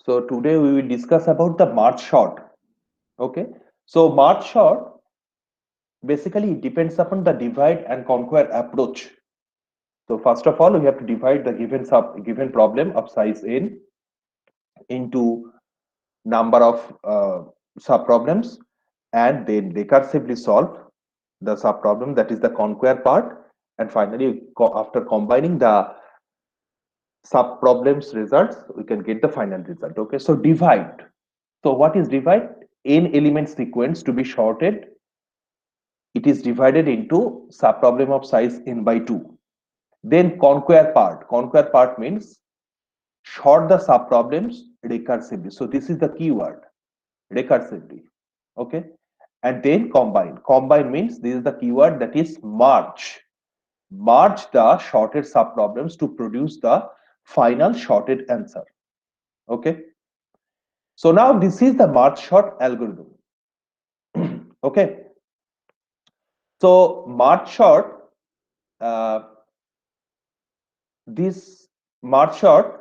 So today we will discuss about the merge sort. Okay. So merge sort basically it depends upon the divide and conquer approach. So first of all, we have to divide the given problem of size n into number of sub problems, and then recursively solve the sub problem, that is the conquer part, and finally after combining the sub problems results we can get the final result. Okay, so divide. So what is divide? N element sequence to be shorted, it is divided into sub problem of size n by 2. Then conquer part means short the sub problems recursively. So this is the keyword, recursively. Okay, and then combine means this is the keyword, that is merge the shorted sub problems to produce the final shorted answer. Okay, so now this is the merge sort algorithm. Okay, so merge sort, this merge sort,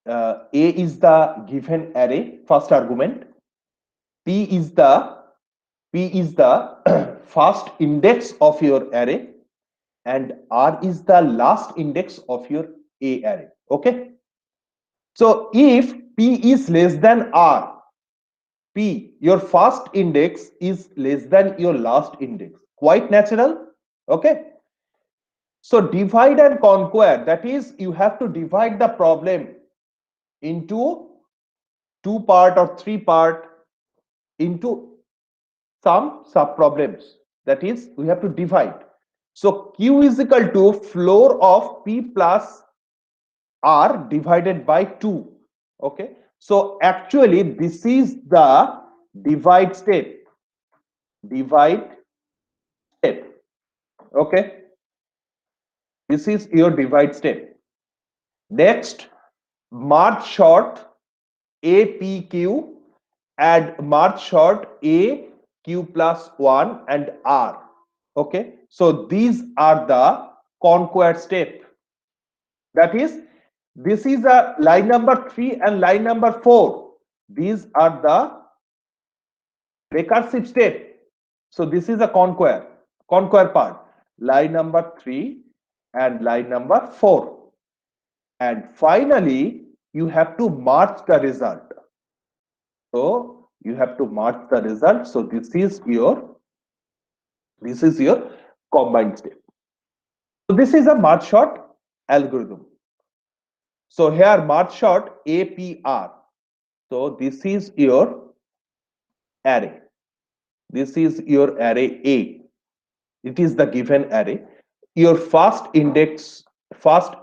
A is the given array first argument, P is the first index of your array, and R is the last index of your A array. Okay, so if P is less than R, P, your first index is less than your last index, quite natural. Okay, so divide and conquer, that is you have to divide the problem into two part or three part into some sub problems, that is we have to divide. So Q is equal to floor of P plus R divided by 2. Okay, so actually this is the divide step. Divide step. Okay, this is your divide step. Next, merge sort APQ and merge sort AQ plus 1 and R. Okay, so these are the conquer step. That is, this is a line number 3 and line number 4. These are the recursive step. So this is a conquer part, line number 3 and line number 4. And finally, you have to mark the result. So you have to mark the result. So this is your combined step. So this is a merge sort algorithm. So here merge sort APR. So this is your array. This is your array A. It is the given array. Your first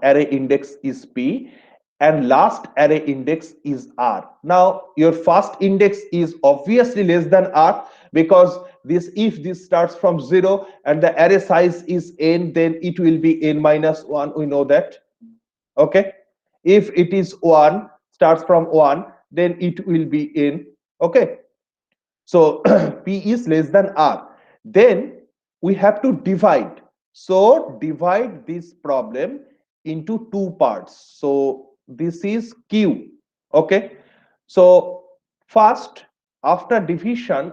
array index is P, and last array index is R. Now your first index is obviously less than R, because this, if this starts from 0 and the array size is n, then it will be n minus 1, we know that. Okay, if it is 1, starts from 1, then it will be n. Okay, so P is less than R. Then we have to divide. So divide this problem into two parts. So this is Q. Okay, so first, after division,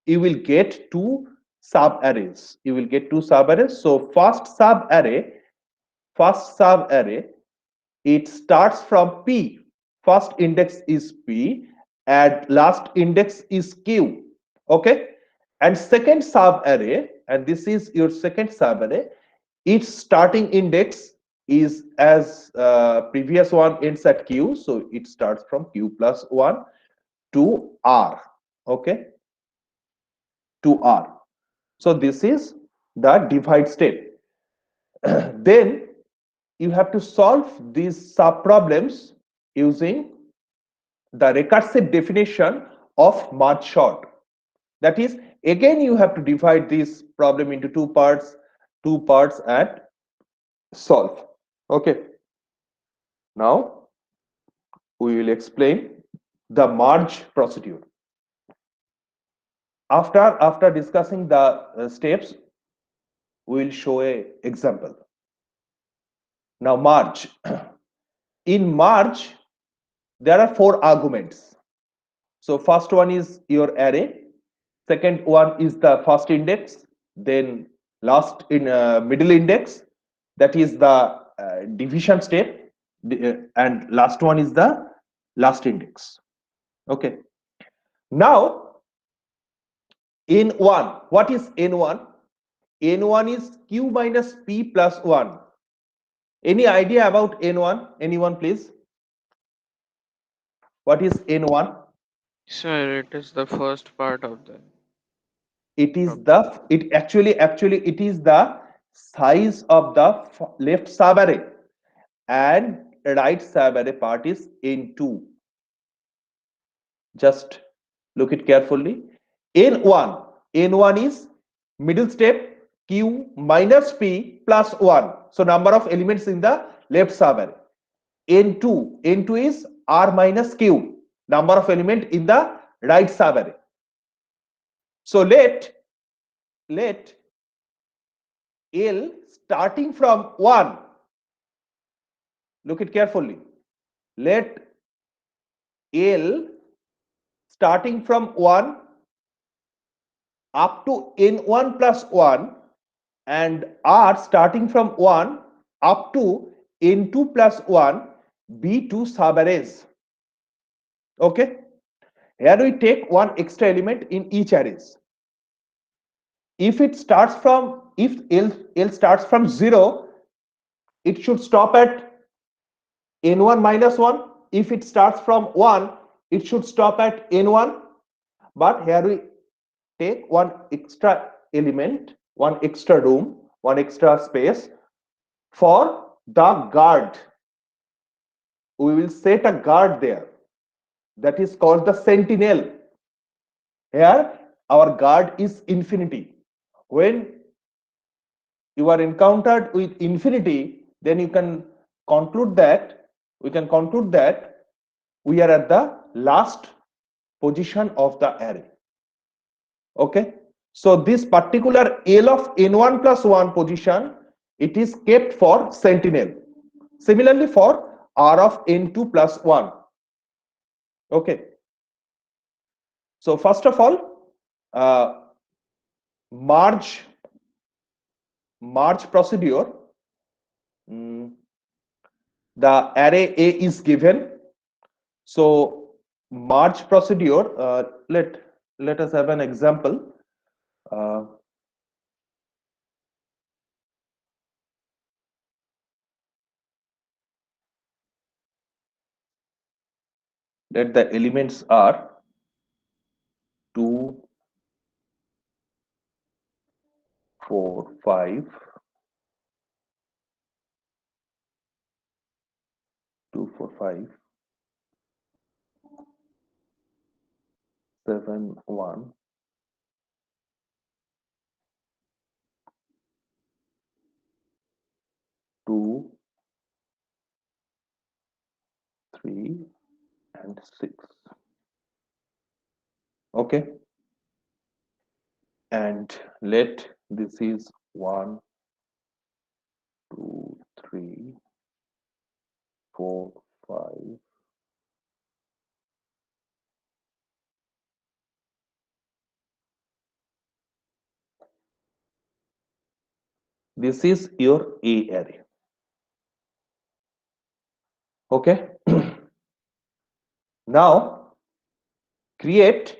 you will get two sub arrays. So first sub array, it starts from P. First index is P and last index is Q. Okay, and second sub array, and this is your second sub array, its starting index is as previous one ends at Q, so it starts from Q plus 1 to R. Okay, to R. So this is the divide step. Then you have to solve these sub problems using the recursive definition of merge sort. That is, again you have to divide this problem into two parts and solve. Okay, now we will explain the merge procedure. After discussing the steps, we will show a example. Now merge. In merge, there are four arguments. So first one is your array, second one is the first index, then last in middle index, that is the division step, and last one is the last index. Okay. Now n1, what is n1? N1 is q minus p plus 1. Any idea about n1? Anyone, please? What is n1? Sir, it is the first part of the It is problem. the, it actually it is the size of the left subarray, and right subarray part is n2. Just look it carefully. N1, N1 is middle step q minus p plus 1. So number of elements in the left subarray. N2, N2 is r minus q, number of element in the right subarray. So let L starting from 1, look it carefully. Let L starting from 1 up to n1 plus 1, and R starting from 1 up to n2 plus 1 be two subarrays. Okay. Here we take one extra element in each arrays. If it starts from, if L starts from 0, it should stop at n1 minus 1. If it starts from 1, it should stop at n1. But here we take one extra element, one extra room, one extra space for the guard. We will set a guard there, that is called the sentinel. Here our guard is infinity. When you are encountered with infinity, then you can conclude that, we can conclude that we are at the last position of the array. Okay. So this particular L of n1 plus 1 position, it is kept for sentinel. Similarly for R of n2 plus 1. Okay. So first of all, uh, merge merge procedure. Mm, the array A is given. So merge procedure. Let us have an example. Uh, let the elements are 2, 4, 5, 2, 4, 5, 7, 1, 2, 3, and 6. Okay. And let this is 1, 2, 3, 4, 5. This is your A array. Okay. Now create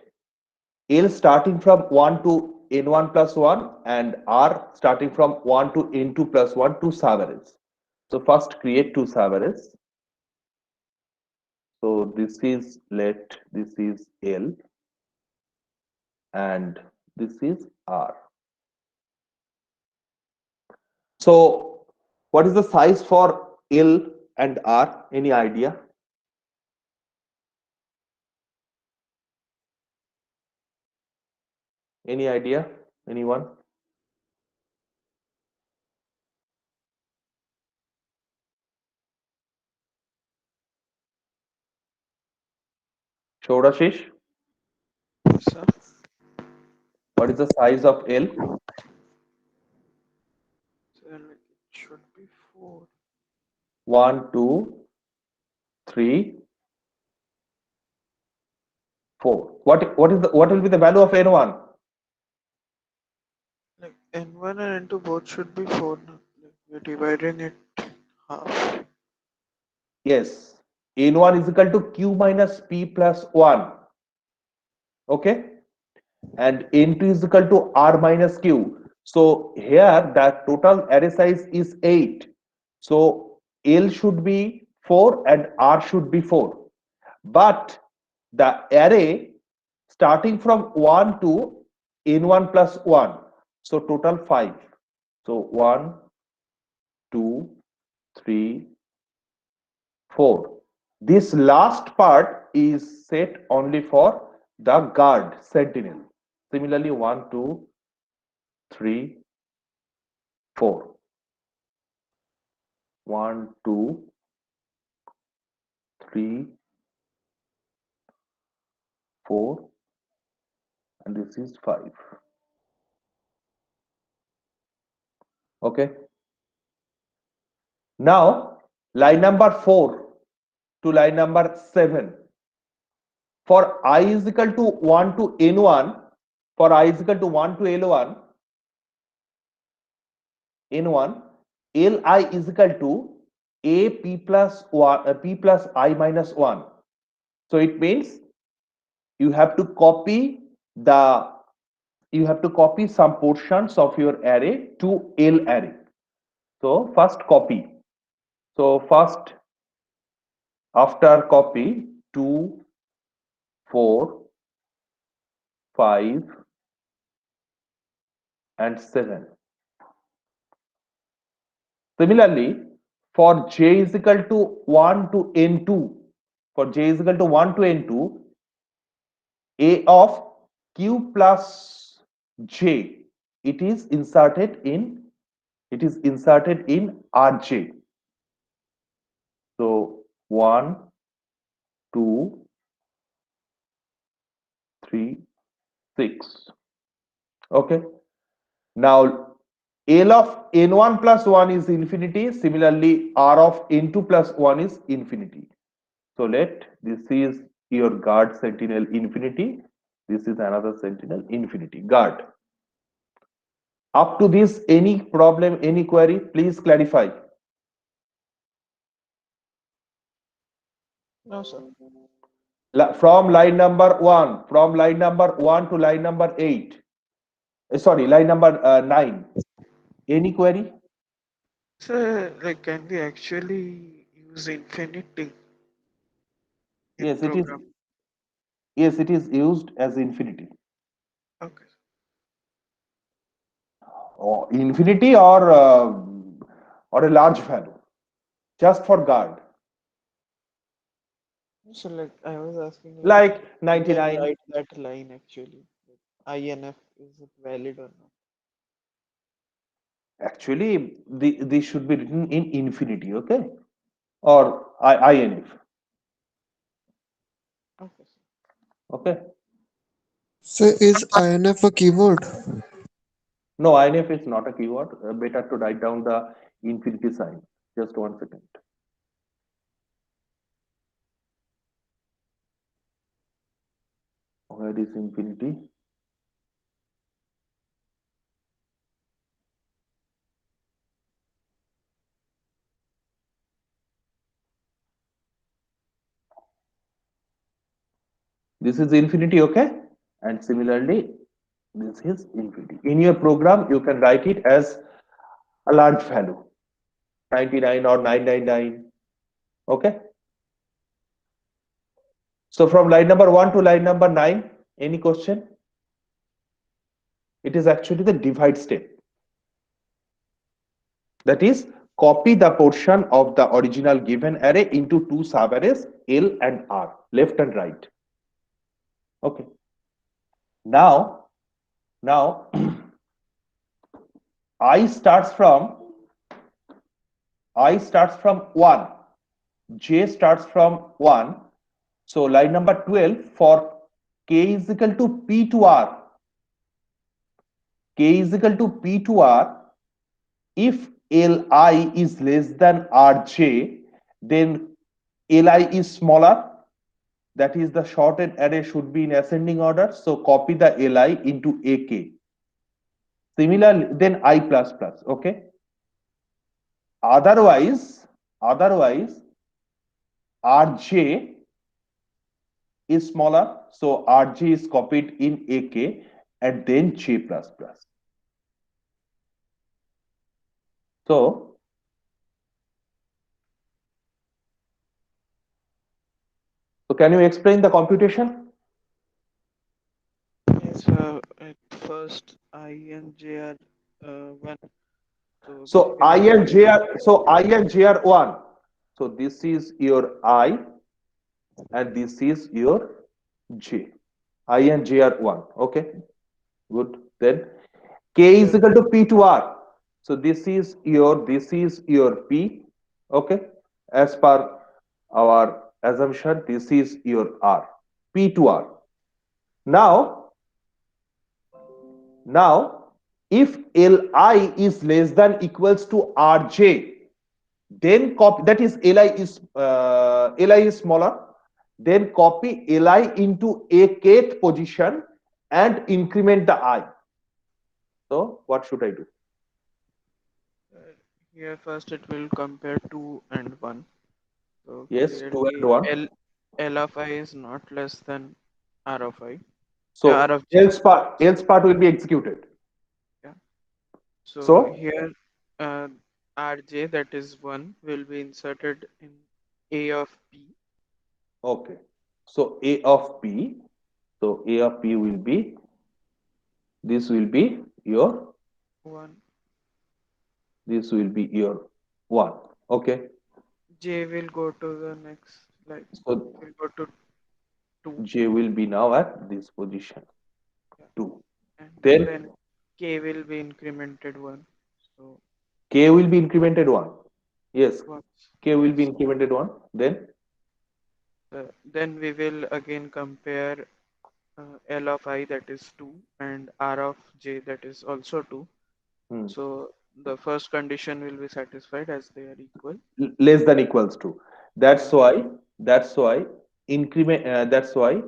L starting from 1 to n1 plus 1 and R starting from 1 to n2 plus 1, two subarrays. So first create two subarrays. So this is, let this is L and this is R. So what is the size for L and R? Any idea? Any idea? Anyone? Shourashish, Sir, what is the size of L? sir, like it should be 4. 1, 2, 3, 4. What will be the value of n1? Like N1 and N2 both should be 4 now. Like we're dividing it half. Yes. n1 is equal to q minus p plus 1. Okay. And n2 is equal to r minus q. So here the total array size is 8. So L should be 4 and R should be 4. But the array starting from 1 to n1 plus 1. So total 5. So 1, 2, 3, 4. This last part is set only for the guard sentinel. Similarly, 1, 2, 3, 4. 1, 2, 3, 4, and this is 5. Okay. Now, line number 4 to line number 7. For I is equal to 1 to n1, for I is equal to 1 to l1, n1, li is equal to a p plus 1, p plus I minus 1. So it means you have to copy the you have to copy some portions of your array to L array. So first copy. So first after copy 2, 4, 5 and 7. Similarly, for j is equal to 1 to n2, for j is equal to 1 to n2, a of q plus j, it is inserted in rj. So 1, 2, 3, 6. Okay. Now L of n1 plus 1 is infinity. Similarly, R of n2 plus 1 is infinity. So let this is your guard sentinel infinity. This is another sentinel infinity guard. Up to this, any problem, any query, please clarify. No, sir. From line number 1 to line number 8. Sorry, line number 9. Any query? So, like, can we actually use infinity in Yes, it is. program? Yes, it is used as infinity. Okay. Or infinity or a large value just for guard So, like, I was asking, like, like we can 99. write that line actually. Like, INF, is it valid or not? Actually these should be written in infinity, okay, or inf, Okay, sir. okay. So is INF a keyword? No, inf is not a keyword. Better to write down the infinity sign. Just 1 second. Where is infinity? This is infinity, okay, and similarly this is infinity. In your program you can write it as a large value, 99 or 999, okay. So from line number 1 to line number 9, any question? It is actually the divide step. That is, copy the portion of the original given array into two subarrays L and R, left and right. Okay. Now I starts from 1, J starts from 1. So line number 12, for k is equal to p to r, k is equal to p to r, if Li is less than Rj, then Li is smaller, that is the shorted array should be in ascending order. So copy the Li into AK. Similarly, then I plus plus. Okay. Otherwise, Rj is smaller. So Rj is copied in AK and then J plus plus. So can you explain the computation? Yes, at first I and J are 1. So So we will I and J are one. So this is your I and this is your J. I and J are one. Okay, good. Then K is here equal to P to R. So this is your P. Okay, as per our assumption, this is your R. P to R. Now, now, if Li is less than equals to Rj, then copy, that is Li is smaller, then copy Li into a kth position and increment the I. So what should I do? uh, here first it will compare 2 and 1. So Yes, 2 and clearly 1. L of I is not less than R of I. R So of J. else part will be executed. Yeah. So So here uh, Rj, that is 1, will be inserted in A of P. okay. So A of P. So A of P will be, this will be your, 1. this will be your 1. Okay. J will go to the next, like So will go to 2. J will be now at this position Yeah. 2. And Then then K will be incremented 1. So K will be incremented 1. Yes, once, K will be yes. incremented 1. Then we will again compare L of I, that is 2, and R of J, that is also 2. Hmm, So the first condition will be satisfied as they are equal. less than equals to. That's Yeah, why, that's why increment, that's why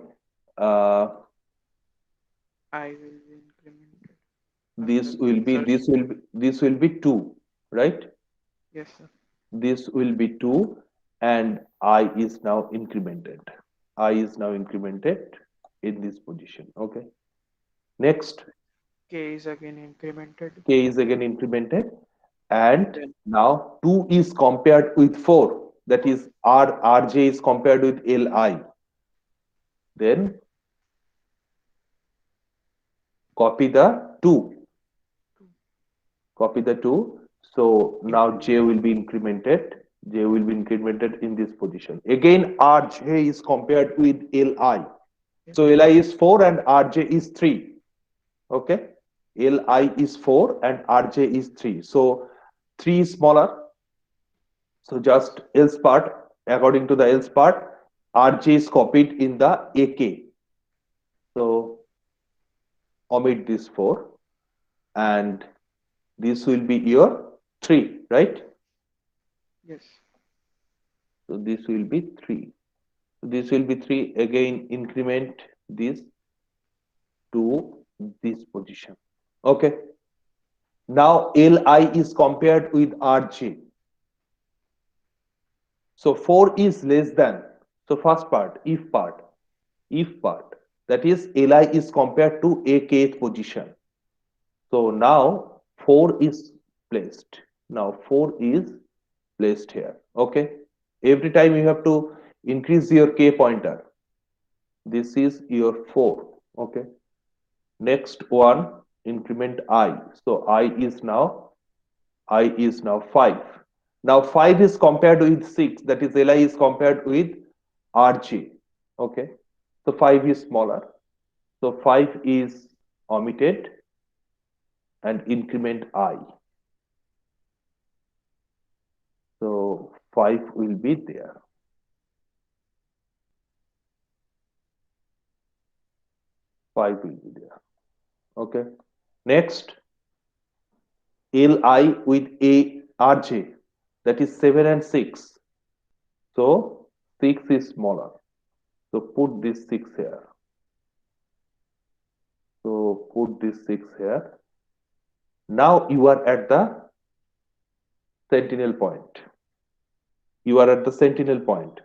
uh, I will be incremented after this the will be, insertion. this will be 2, right? Yes, sir. This will be 2 and I is now incremented. I is now incremented in this position. Okay. Next, K is again incremented. K is again incremented and Then now 2 is compared with 4. That is Rj is compared with Li. Then copy the 2. 2 Copy the 2. So now J increment. will be incremented. J will be incremented in this position. Again, Rj is compared with Li. Yes. So Li is 4 and Rj is 3. Okay. Li is 4 and Rj is 3. So 3 is smaller. So just else part, according to the else part, Rj is copied in the AK. So omit this 4 and this will be your 3, right? Yes. So this will be 3. This will be 3. Again, increment this to this position. Okay. Now Li is compared with Rj. So 4 is less than. So first part, if part, that is Li is compared to a kth position. So now 4 is placed. Now 4 is placed here. Okay. Every time you have to increase your k pointer. This is your 4. Okay. Next one, increment I. So I is now 5. Now 5 is compared with 6. That is Li is compared with Rj. Okay. So 5 is smaller. So 5 is omitted and increment I. So 5 will be there. 5 will be there. Okay. Next, Li with a Rj. That is 7 and 6. So 6 is smaller. So put this 6 here. So put this 6 here. Now you are at the sentinel point. You are at the sentinel point.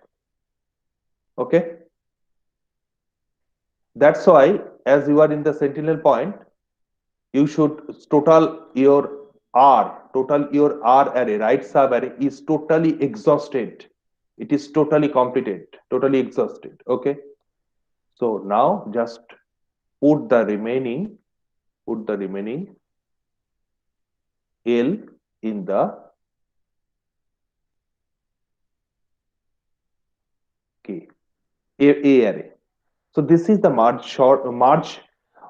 Okay. That's why, as you are in the sentinel point, you should total your R array, right sub array is totally exhausted. It is totally completed, totally exhausted. Okay. So now just put the remaining, L in the K A array. So this is the merge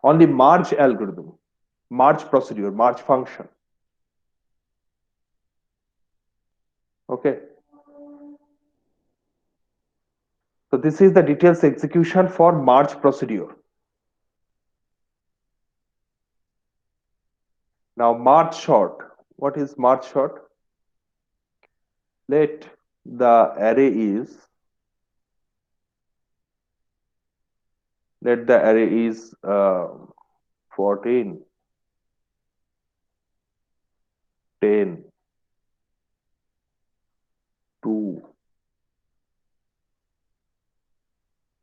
algorithm, merge procedure, merge function. Okay. So this is the details execution for merge procedure. Now merge sort. What is merge sort? Let the array is let the array is 14, 10, 2,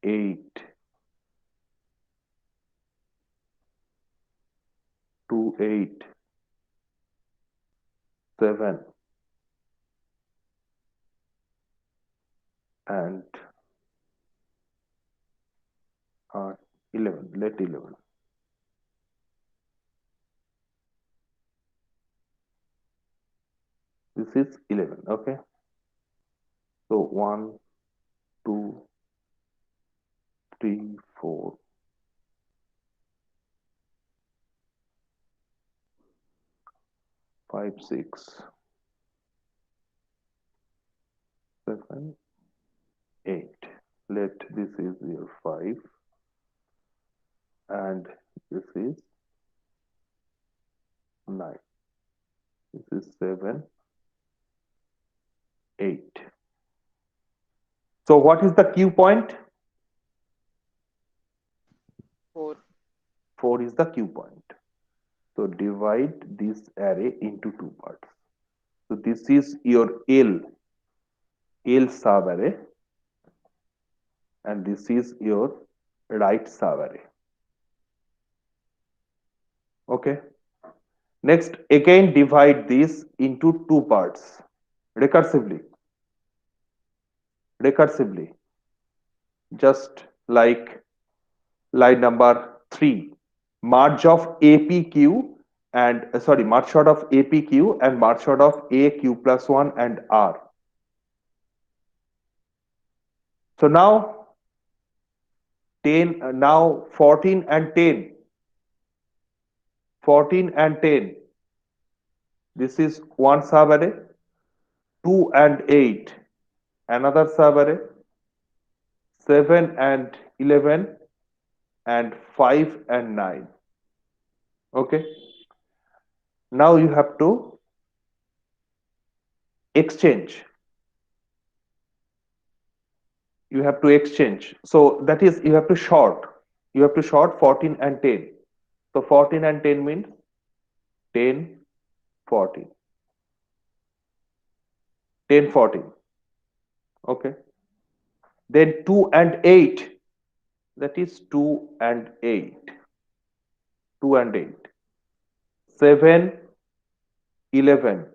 8, 2, 8, 7, and 11. Let 11. This is 11. Okay. So 1, 2, 3, 4, 5, 6, 7, 8. Let this is your 5 and this is 9. This is 7, 8. So what is the Q point? 4. 4 is the Q point. So divide this array into two parts. So this is your L sub array, and this is your right sub array. Okay. Next, again divide this into two parts recursively. Just like line number 3, merge of APQ and merge sort of APQ and merge sort of AQ plus 1 and R. So now 10, now 14 and 10. 14 and 10. This is one subarray. 2 and 8. Another subarray. 7 and 11. And 5 and 9. Okay. Now you have to exchange. So that is, you have to short. 14 and 10. So 14 and 10 means 10, 14. 10, 14. Okay. Then 2 and 8. That is 2 and 8. 2 and 8. 7, 11.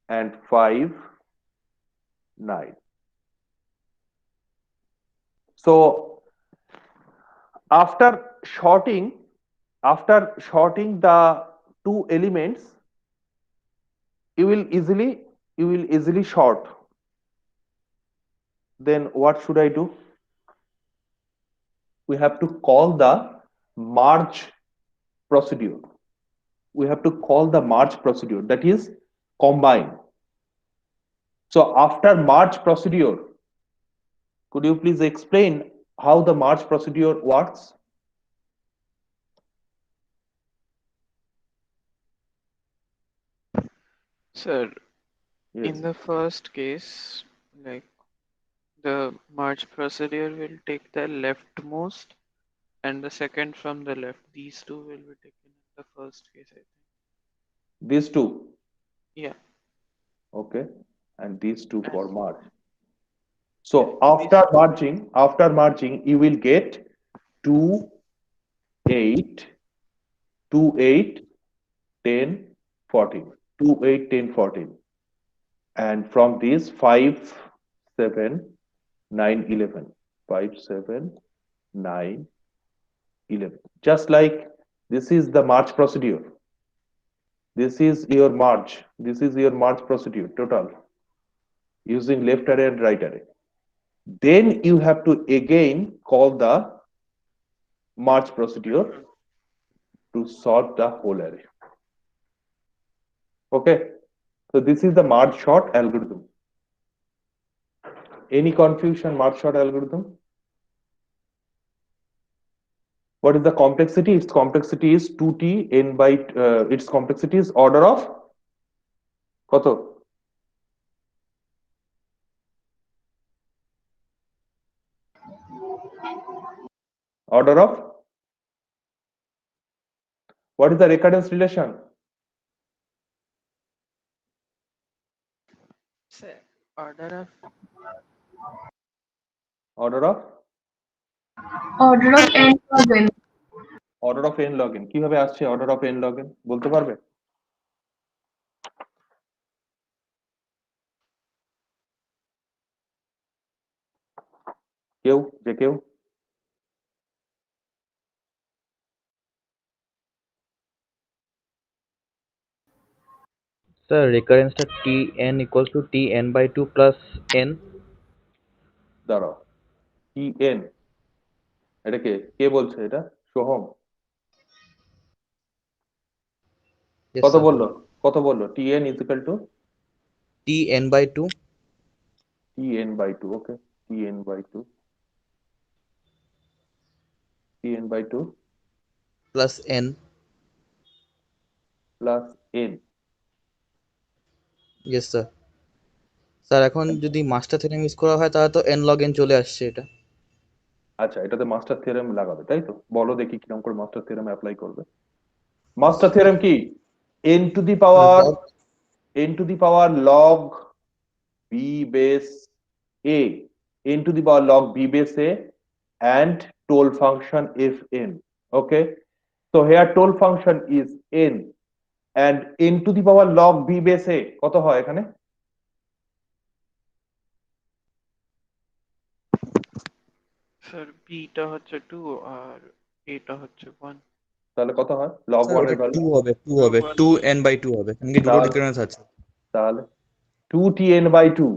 And 5, 9. So after shorting the two elements, you will easily short. Then what should I do? We have to call the merge procedure. That is combine. So after merge procedure, could you please explain how the merge procedure works? Sir, Yes. in the first case, like The merge procedure will take the leftmost and the second from the left. These two will be taken in the first case, I think. These two, Yeah. okay, and these two And for merge. yeah, So after merging, you will get 2, 8, 2, 8, 10, 14. 2, 8, 10, 14. And from these 5, 7, 9, 11. 5, 7, 9, 11. Just like this is the merge procedure. This is your merge. This is your merge procedure total using left array and right array. Then you have to again call the merge procedure to sort the whole array. Okay. So this is the merge sort algorithm. Any confusion merge sort algorithm? What is the complexity? Its complexity is 2t n by its complexity is order of কত? Order of what is the recurrence relation? so order of Order of Order of n log n. order of n log n কিভাবে আসছে order of n log n বলতে পারবে? কেউ যে কেউ Sir, recurrence টা Tn equals to Tn by 2 plus n. দাঁড়াও tn এটা কে বলছে এটা? সোহম Yes, কত sir. বললো? কত বললো? tn is equal to Tn by 2 tn by 2. Okay, tn by 2, tn by 2 plus n. plus n. Yes, sir. Sir এখন যদি মাস্টার থিওরেম ইউজ করা হয় তাহলে তো n log n চলে আসছে এটা। আচ্ছা, এটাতে মাস্টার থিওরেম লাগাবে তাই তো? বলো দেখি কিরকম করে মাস্টার থিওরেম অ্যাপ্লাই করবে। মাস্টার থিওরেম কি? n to the power log n to the power log b base a, n to the power log b base a and toll function fn. Okay, so here toll function is n and n to the power log b base a কত হয় এখানে? Sir beta হচ্ছে 2 আর এটা হচ্ছে 1। তাহলে কত হয় log sir 1 ওটা এর ভ্যালু? 2 হবে 2 হবে 2n by 2 হবে কারণ কি দুটো তাহলে রিকারেন্স আছে। তাহলে 2tn by 2.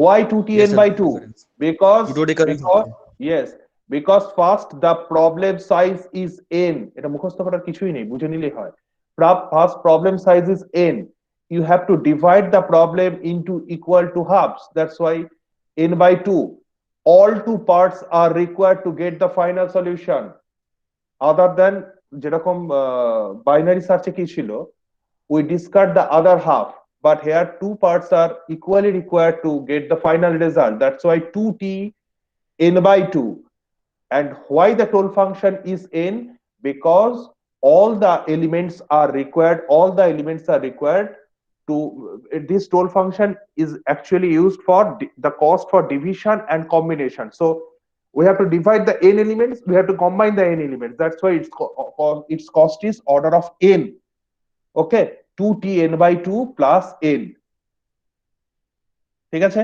Why Yes, 2tn sir, by দুটো 2? রিকারেন্স Because দুটো রিকারেন্স because আছে। yes, because first the problem size is n. এটা মুখস্থ করার কিছুই নেই, বুঝে নিলেই হয়। First problem size is n. You have to divide the problem into equal to halves. That's why n by 2. All two parts are required to get the final solution. Other than যেরকম binary search কি ছিল, we discard the other half, but here two parts are equally required to get the final result. That's why 2t n by 2. And why the toll function is n? Because all the elements are required, to this toll function is actually used for the cost for division and combination. So we have to divide the n elements, we have to combine the n elements. That's why its cost is order of n. Okay, 2tn by 2 plus n. ঠিক আছে?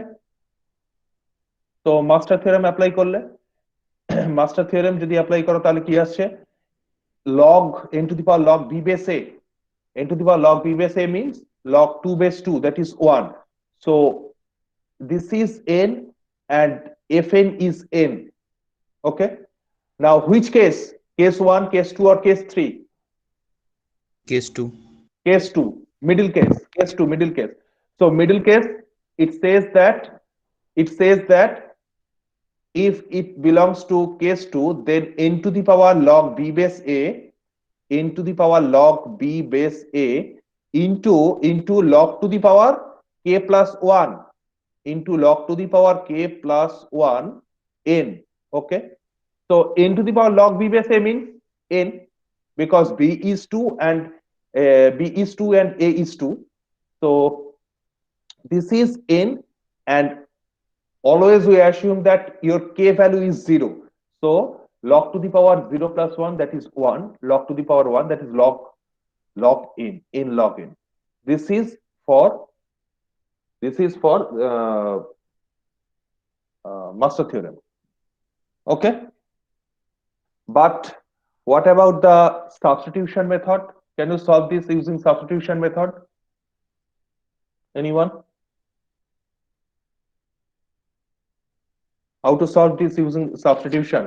তো master theorem apply করলে, master theorem যদি apply করো তাহলে কি আসছে? log n to the power log b base a. n to the power log b base a means log 2 base 2, that is 1. So this is n and fn is n. Okay, now which case? Case 1, case 2 or case 3? Case 2 Case 2, middle case. Case 2, middle case. So middle case, it says that if it belongs to case 2, then n to the power log b base a, n to the power log b base a into log to the power k plus 1. into log to the power k plus 1 n. Okay, so n to the power log b base a means n, because b is 2 and a is 2. So this is n, and always we assume that your k value is 0. So log to the power 0 plus 1, that is 1. Log to the power 1, that is log n log n. This is for master theorem. Okay, but what about the substitution method? Can you solve this using substitution method? Anyone? How to solve this using substitution?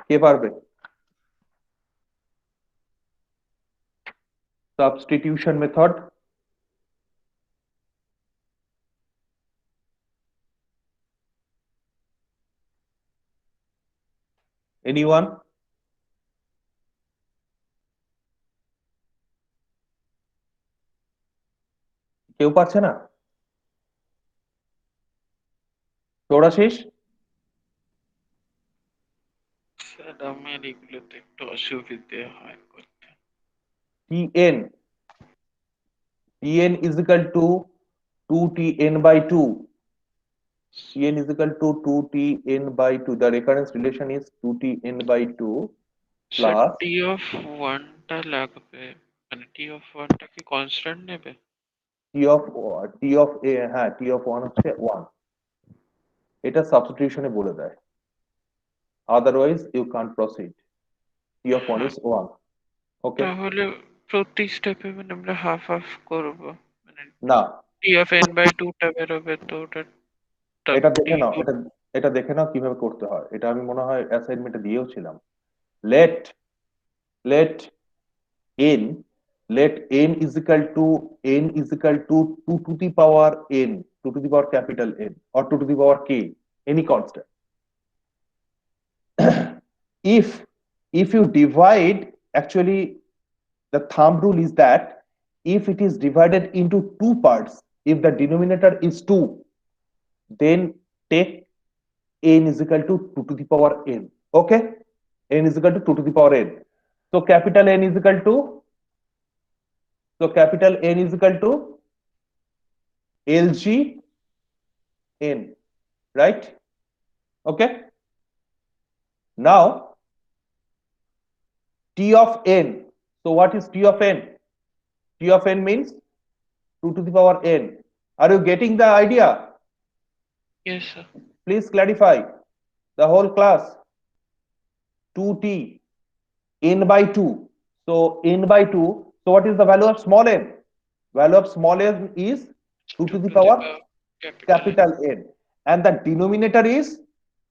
কে পারবে? Substitution method. Anyone? কেউ পারছে না? ষোড়াশিস? Sir আমার এগুলোতে একটু অসুবিধে হয় করতে। Tn is equal to 2Tn by 2. Tn is equal to 2Tn by 2. The recurrence relation is 2Tn by 2 sir plus T of ওয়ানটা লাগবে, মানে টি অফ ওয়ানটা কি কনস্ট্যান্ট নেবে? T of a, হ্যাঁ T of 1 হচ্ছে 1. এটা সাবস্টিটিউশনে বলে দেয়, otherwise you can't proceed. T of 1 is 1. Okay, তাহলে প্রতি স্টেপে মানে আমরা হাফ হাফ করব, মানে না টি অফ এন বাই টুটা বেরোবে, তো ওটা এটা দেখে নাও, T2 এটা দেখে নাও কিভাবে করতে হয়। এটা আমি মনে হয় অ্যাসাইনমেন্টে দিয়েও ছিলাম। let n is equal to 2 to the power n, 2 to the power capital N, or 2 to the power k, any constant. if you divide, actually the thumb rule is that if it is divided into two parts, if the denominator is 2, then take n is equal to 2 to the power n. Okay, n is equal to 2 to the power n. So capital N is equal to LG n, right? Okay, now T of n. So what is T of n? T of n means 2 to the power n. Are you getting the idea? Yes, sir. Please clarify the whole class. 2t n by 2. So n by 2. So what is the value of small n? Value of small n is 2 to the power capital N, and the denominator is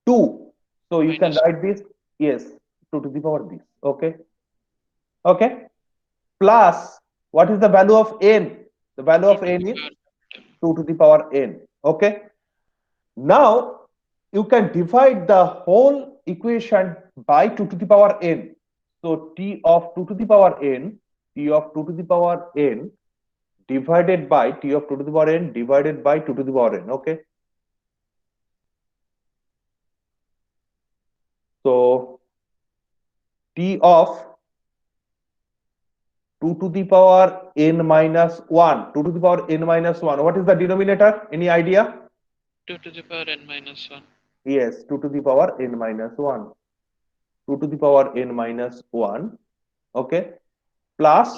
2. So you can write this, yes, 2 to the power this. Okay, okay, plus what is the value of n? The value of n is 2 to the power n. Okay, now you can divide the whole equation by 2 to the power n. So T of 2 to the power n divided by T of 2 to the power n divided by 2 to the power n. Okay, so T of 2 to the power n minus 1, 2 to the power n minus 1, what is the denominator? Any idea? 2 to the power n minus 1. Yes, 2 to the power n minus 1. 2 to the power n minus 1. Okay, plus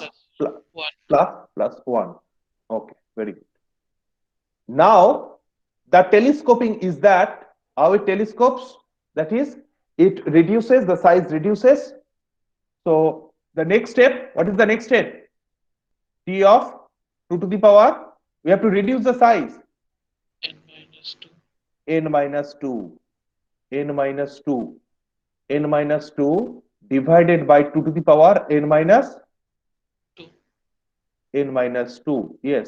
1. Okay, very good. Now the telescoping is that how it telescopes, that is it reduces, the size reduces. So the next step, what is the next step? T of 2 to the power, we have to reduce the size, n minus 2. n minus 2 divided by 2 to the power n minus 2, yes,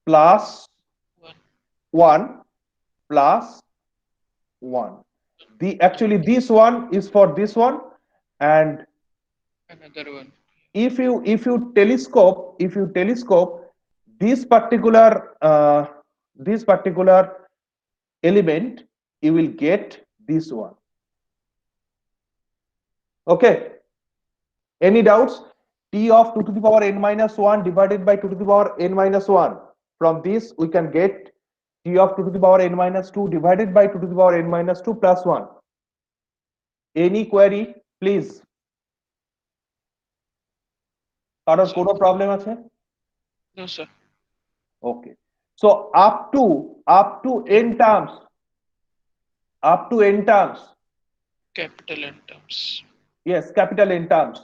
plus 1 plus 1. Actually this one is for this one, and Another one. if you telescope this particular element, you will get this one. Okay, any doubts? T of 2 to the power n minus 1 divided by 2 to the power n minus 1. From this we can get T of 2 to the power n minus 2 divided by 2 to the power n minus 2 plus 1. Any query, please? কারোর কোনো problem আছে? No, sir. Okay, so up to n terms, Capital N terms. yes, capital N terms,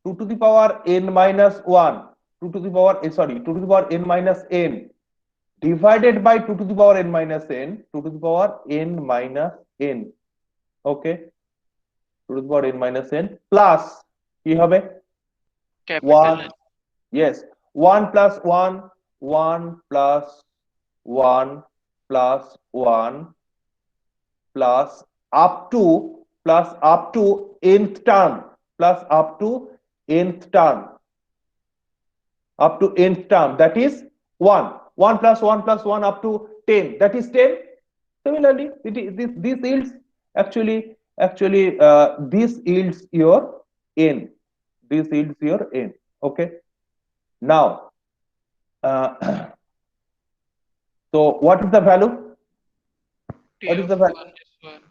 2 to the power n minus 1, 2 to the power 2 to the power n minus n divided by 2 to the power n minus n, 2 to the power n minus n. Okay, 2 to the power n minus n plus কি হবে? Capital 1, N. yes, 1 plus 1, 1 plus 1 plus 1 plus up to nth term, plus up to nth term, that is 1. 1 plus 1 plus 1 up to 10, that is 10. Similarly, this yields actually this yields your n. This yields your n. Okay, now so what is the value? T What is of the value? 1 is 1.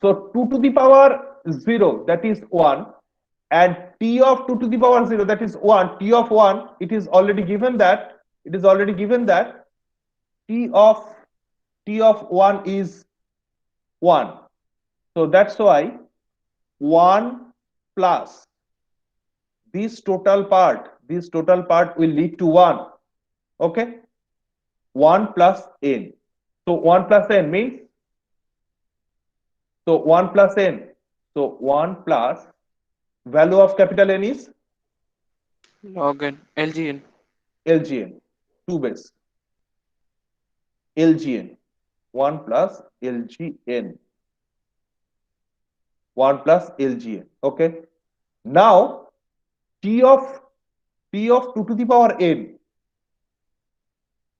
So 2 to the power 0, that is 1, and T of 2 to the power 0, that is 1. T of 1, it is already given that T of 1 is 1. So that's why 1 plus this total part will lead to 1. Okay, 1 plus n. So 1 plus n means, so 1 plus n, so 1 plus value of capital N is Log N. LGN. LGN, 2 base, LGN, 1 plus LGN, 1 plus LGN. Okay, now T of 2 to the power n,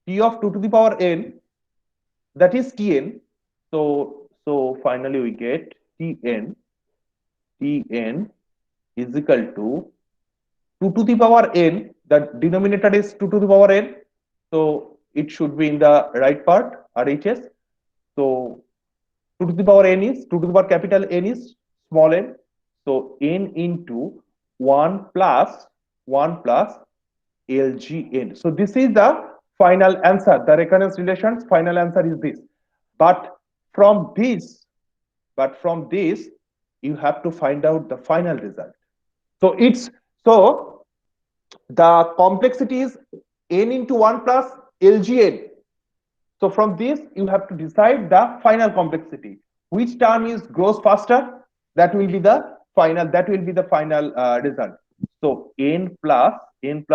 T of 2 to the power n, that is Tn. So finally we get Tn is equal to 2 to the power n, the denominator is 2 to the power n, so it should be in the right part, RHS. So 2 to the power n is 2 to the power capital N is small n, so n into 1 plus LGN. So this is the final answer. The recurrence relations final answer is this. But from this you have to find out the final result. So the complexity is n into 1 plus LGN. So from this you have to decide the final complexity. Which term is grows faster? That will be the final result. So n plus n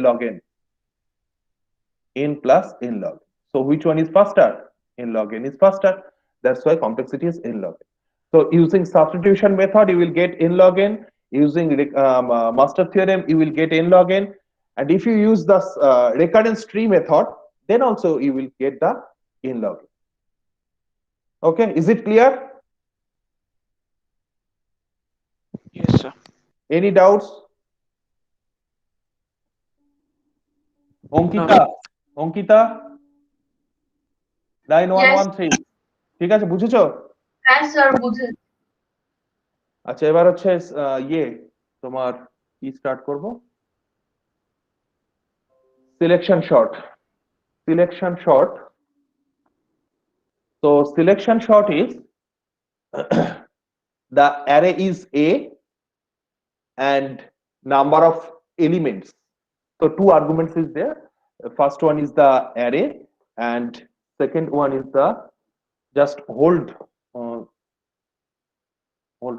log n. N plus n log. So which one is faster? N log n is faster. That's why complexity is n log n. So using substitution method, you will get n log n. Using master theorem, you will get n log n. And if you use the recurrence tree method, then also you will get the n log n. Okay, is it clear? Yes, sir. Any doubts? Ankita 9113, ঠিক আছে, বুঝেছো? হ্যাঁ sir বুঝেছি। আচ্ছা, এবার হচ্ছে তোমার কি স্টার্ট করব? Selection short. So selection short is the array is A and number of elements. So two arguments is there. The first one is the array and second one is the, just hold one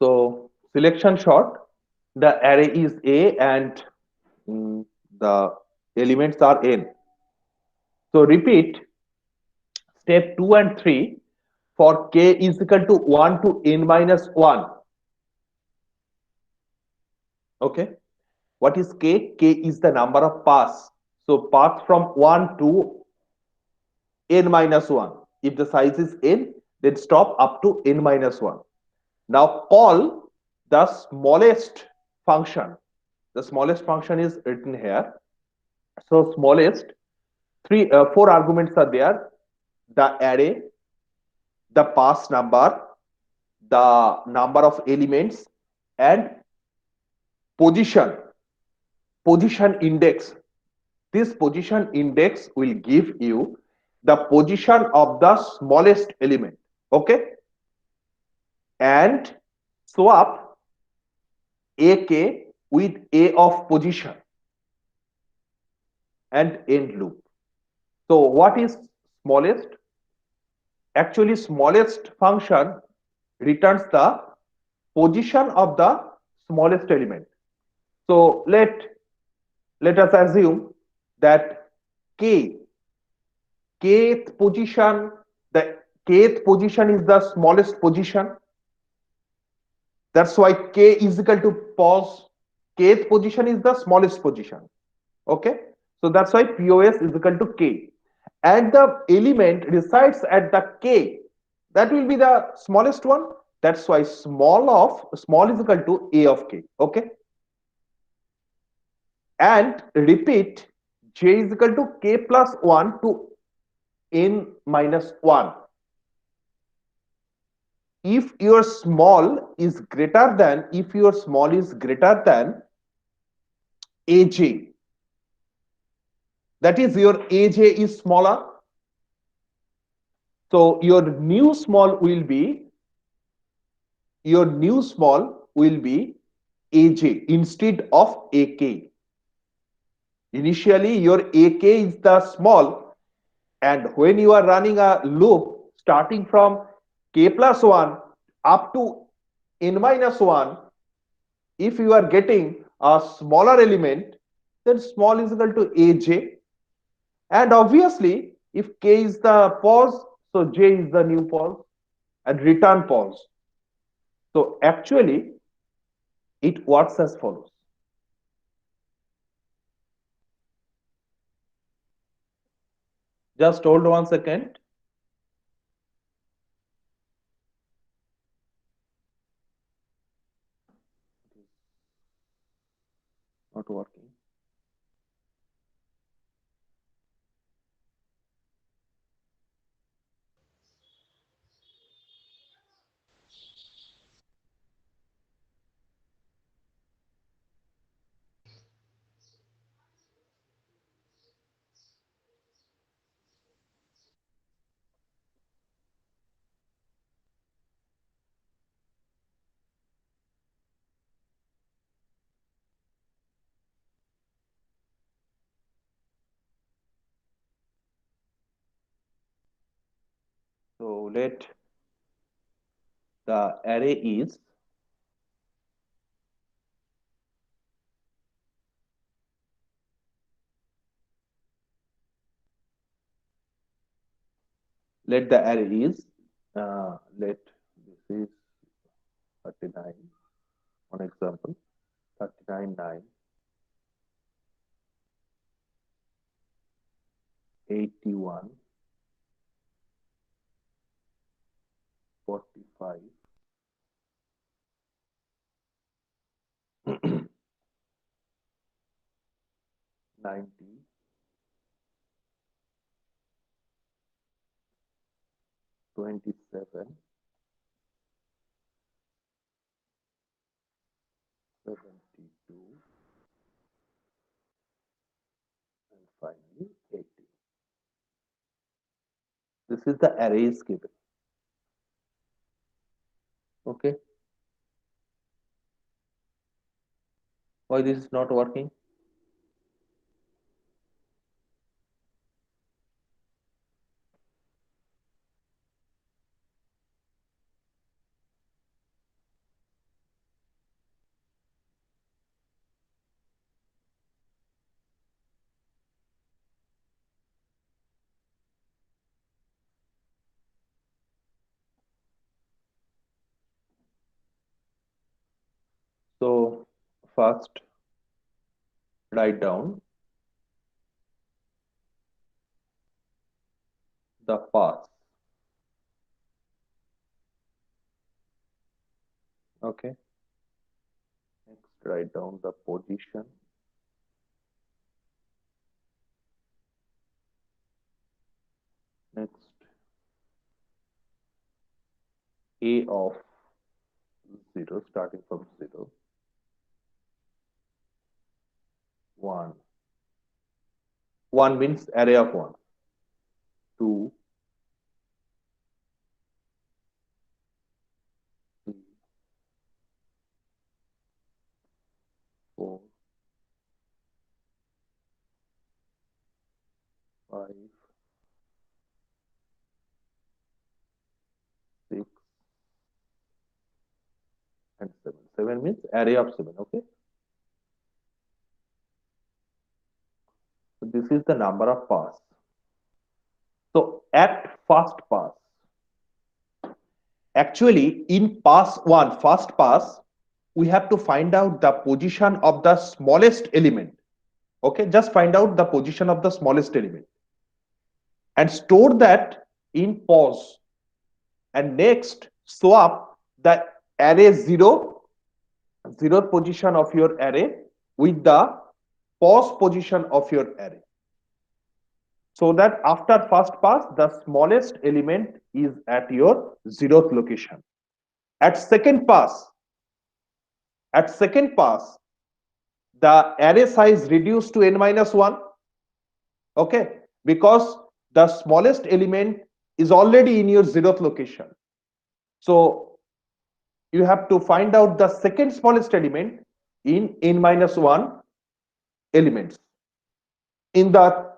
So selection short, the array is A and the elements are n. So repeat step 2 and 3 for k is equal to 1 to n minus 1. Okay. What is k? K is the number of paths. So path from 1 to n minus 1. If the size is n, then stop up to n minus 1. Now call the smallest function. The smallest function is written here. So smallest four arguments are there: the array, the pass number, the number of elements, and position. Position index. This position index will give you the position of the smallest element. Okay, and swap ak with a of position and end loop. So what is smallest? Actually, smallest function returns the position of the smallest element. So let us assume that k kth position, the kth position is the smallest position. That's why k is equal to pos. Kth position is the smallest position. Okay, so that's why pos is equal to k, and the element resides at the k, that will be the smallest one. That's why small is equal to a of k. Okay, and repeat j is equal to k plus 1 to n minus 1. If your small is greater than aj, that is your aj is smaller, so your new small will be aj instead of ak. Initially your ak is the small, and when you are running a loop starting from k plus 1 up to n minus 1, if you are getting a smaller element, then small is equal to aj, and obviously if k is the pos, so j is the new pos and return pos. So actually it works as follows. Just hold 1 second. Not working. So let the array is let the array is let this is 39, one example, 39 9 81 45 90 27 72 and finally 80. This is the array is given. Okay, why this is not working? first write down the pass. Okay. Next, write down the position. Next, A of 0, starting from 0. 1. 1 means array of 1. 2, 3, 4, 5, 6, and 7. 7 means array of 7. Okay. So this is the number of pass. So at first pass, actually in pass 1, first pass, we have to find out the position of the smallest element. Okay, just find out the position of the smallest element and store that in pause. And next, swap the array 0, 0th position of your array with the pause position of your array. So that after first pass, the smallest element is at your 0th location. At second pass, the array size reduced to n minus 1. Okay, because the smallest element is already in your 0th location. So you have to find out the second smallest element in n minus 1 elements. In the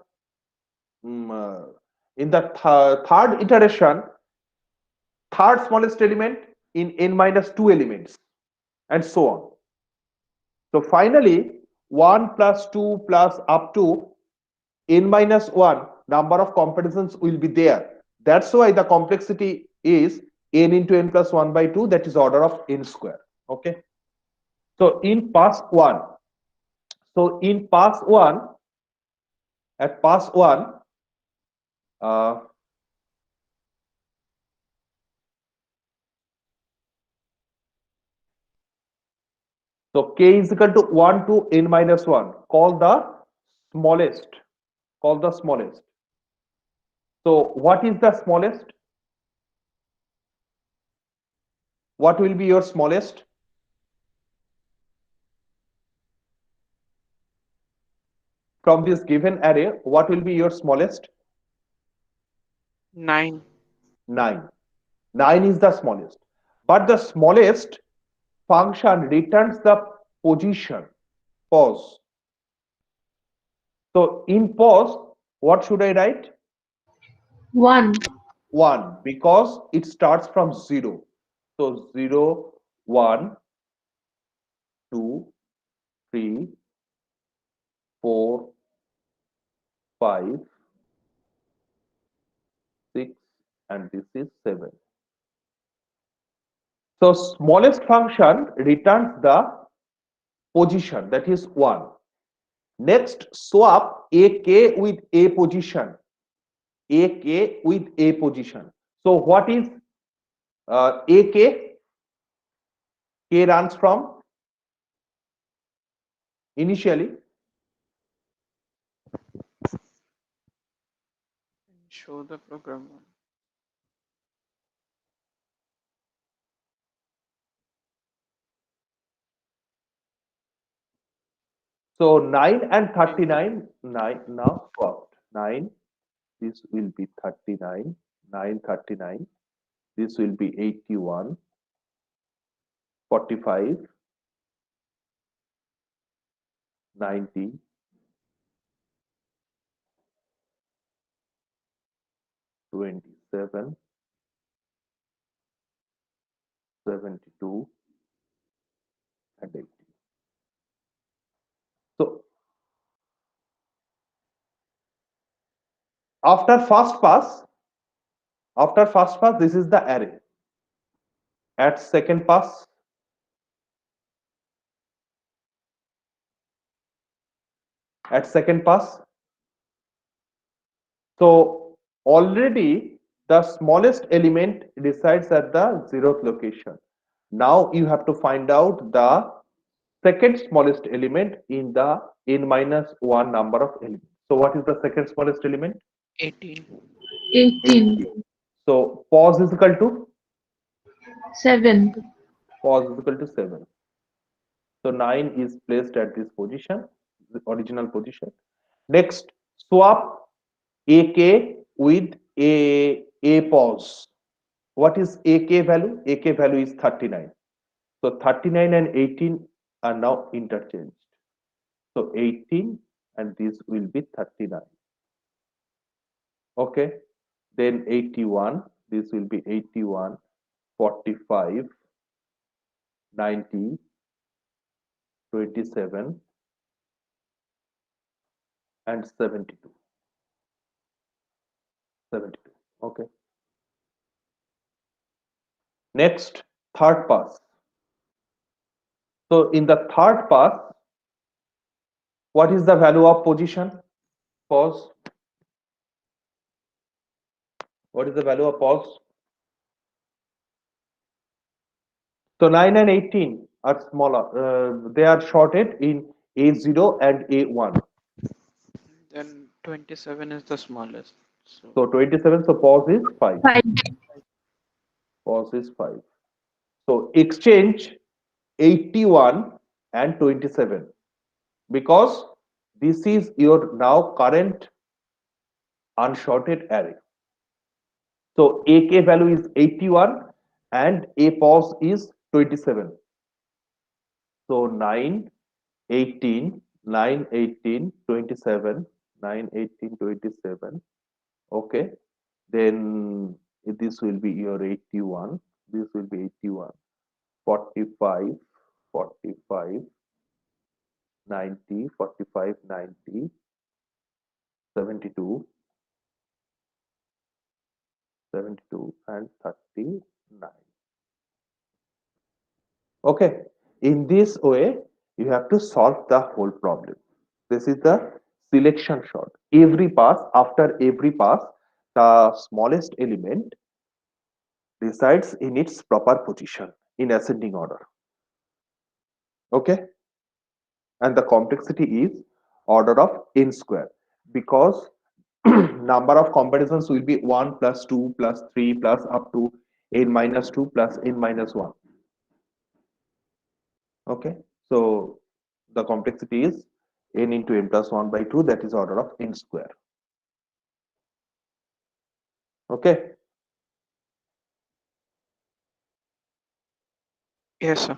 third iteration, third smallest element in n minus 2 elements, and so on. So finally, 1 plus 2 plus up to n minus 1 number of comparisons will be there. That's why the complexity is n into n plus 1 by 2, that is order of n square. Okay. So in pass 1, at pass 1, so k is equal to 1 to n minus 1. Call the smallest. So what is the smallest? What will be your smallest? From this given array, what will be your smallest? 9. 9. 9 is the smallest. But the smallest function returns the position, pause. So in pause, what should I write? 1. 1, because it starts from 0. So 0, 1, 2, 3, 4, 5, 6, and this is 7. So smallest function returns the position, that is 1. Next, swap AK with A position. AK with A position. So what is AK? K runs from initially. Show the program one. So 9 and 39, 9 now swapped. 9, this will be 39, 9, 39, this will be 81, 45, 90, 27, 72, and 80. So after first pass, this is the array. At second pass, at second pass. So already the smallest element resides at the 0th location. Now you have to find out the second smallest element in the n minus 1 number of elements. So what is the second smallest element? 18. 18. So pause is equal to 7. pause is equal to 7. So 9 is placed at this position, the original position. Next, swap AK with a pause. What is AK value? AK value is 39. So 39 and 18 are now interchanged. So 18 and this will be 39. Okay. Then 81, this will be 81, 45, 90, 27, and 72. 72. Okay. Next, third pass. So in the third pass, what is the value of position? Pause. What is the value of pause? So 9 and 18 are smaller. They are shorted in A0 and A1. Then 27 is the smallest. So So 27, so pause is 5. 5. Pause is 5. So exchange 81 and 27 because this is your now current unshorted array. So AK value is 81 and A pause is 27. So 9, 18, 9, 18, 27, 9, 18, 27. Okay. Then this will be your 81. This will be 81, 45, 45, 90, 45, 90, 72, 72, and 39. Okay. In this way, you have to solve the whole problem. This is the selection sort. Every pass, after every pass, the smallest element resides in its proper position in ascending order. Okay. And the complexity is order of n square because number of comparisons will be 1 plus 2 plus 3 plus up to n minus 2 plus n minus 1. Okay. So the complexity is n into n plus 1 by 2, that is order of n square. Okay. yes, sir.